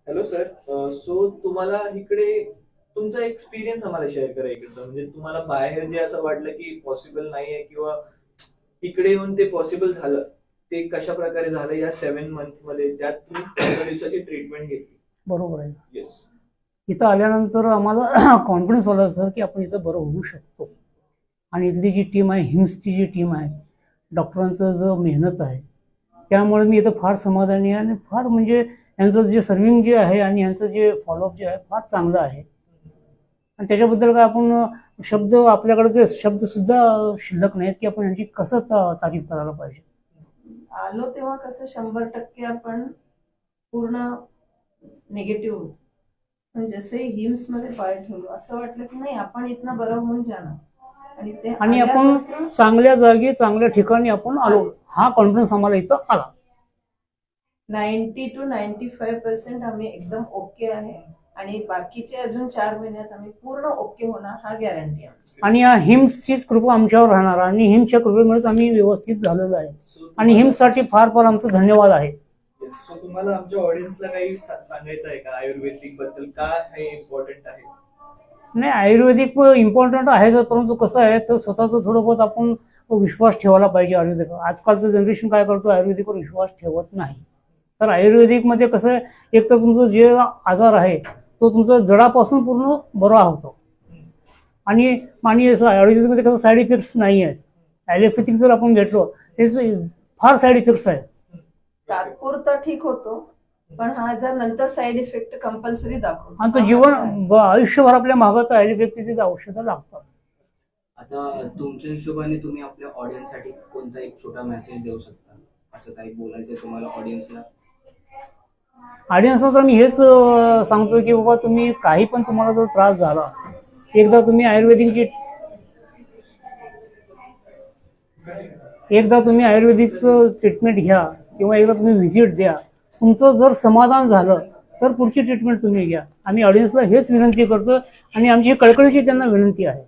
Hello sir. So तुम्हाला इकडे तुमचा एक्सपिरियन्स आम्हाला शेअर करा इकडचा. म्हणजे तुम्हाला बाहेर जे असं वाटलं की पॉसिबल नाहीये किंवा इकडे येऊन ते पॉसिबल झालं, ते कशा प्रकारे झालं या 7 मंथ मध्ये, त्यात तुम्ही 15 दिवसाची ट्रीटमेंट घेतली. बरोबर आहे. येस. इथं आल्यानंतर आम्हाला कॉन्फिडन्स आला सर की आपण इथं बरं होऊ शकतो. आणि इथली जी टीम आहे, हिम्सची जी टीम आहे, डॉक्टरांचं जो मेहनत आहे, त्यामुळे मी इथं फार समाधानी आहे. आणि फार म्हणजे यांचं जे सर्विंग जे आहे आणि यांचं जे फॉलोअप जे आहे फार चांगलं आहे. आणि त्याच्याबद्दल काय आपण शब्द, आपल्याकडे ते शब्द सुद्धा शिल्लक नाहीत की आपण यांची कसं तारीफ करायला पाहिजे. आलो तेव्हा कसं 100% आपण पूर्ण निगेटिव्ह होतो. पण जसे हिम्स मध्ये पाय ठेवलो असं वाटलं की नाही आपण इथनं बरं होऊन जाणार. आणि आपण चांगल्या जागी चांगल्या ठिकाणी आपण आलो, हा कॉन्फिडन्स आम्हाला इथं आला. 90 to 95% आम्ही एकदम ओके आहे. आणि बाकीचे अजून 4 महिन्यात आम्ही पूर्ण ओके होणार, हा गॅरंटी आहे. आणि या हिम्सचीच कृपा आमच्यावर राहणार आणि हिम्सच्या कृपेमुळेच आम्ही व्यवस्थित झालेलो आहे. आणि हिम्ससाठी फार फार आमचं धन्यवाद आहे. सो तुम्हाला आमच्या ऑडियन्सला काही सांगायचं आहे का आयुर्वेदिक बद्दल, का हे इम्पॉर्टंट आहे? नाही, आयुर्वेदिक इम्पॉर्टंट आहेच, परंतु कसं आहे तर स्वतःचं थोडं बहुत आपण विश्वास ठेवायला पाहिजे आयुर्वेदिक. आजकालचं जनरेशन काय करतो, आयुर्वेदिकवर विश्वास ठेवत नाही. तर आयुर्वेदिकमध्ये कसं आहे, एक तर तुमचं जे आजार आहे तो तुमचा जडापासून पूर्ण बरा होतो. आणि आयुर्वेदिकमध्ये कसं साईड इफेक्ट्स नाही आहेत. ॲलोपॅथिक जर आपण घेतलो त्याचे फार साईड इफेक्ट्स आहेत. तात्पुरता ठीक होतो, पण हा जर नंतर साईड इफेक्ट कंपल्सरी दाखवतो. आणि तो जीवन आयुष्यभर आपल्या मागं ॲलोपॅथीची औषधं लागतात. आता तुमच्या हिशोबाने तुम्ही आपल्या ऑडियन्ससाठी कोणता एक छोटा मेसेज देऊ शकता, असं काही बोलायचं तुम्हाला ऑडियन्सला? ऑडियन्सला तर मी हेच सांगतो की बाबा तुम्ही काही पण तुम्हाला जर त्रास झाला, एकदा तुम्ही आयुर्वेदिकचं ट्रीटमेंट घ्या किंवा एकदा तुम्ही व्हिजिट द्या. तुमचं जर समाधान झालं तर पुढची ट्रीटमेंट तुम्ही घ्या. आम्ही ऑडियन्सला हेच विनंती करतो आणि आमची कळकळीची त्यांना विनंती आहे.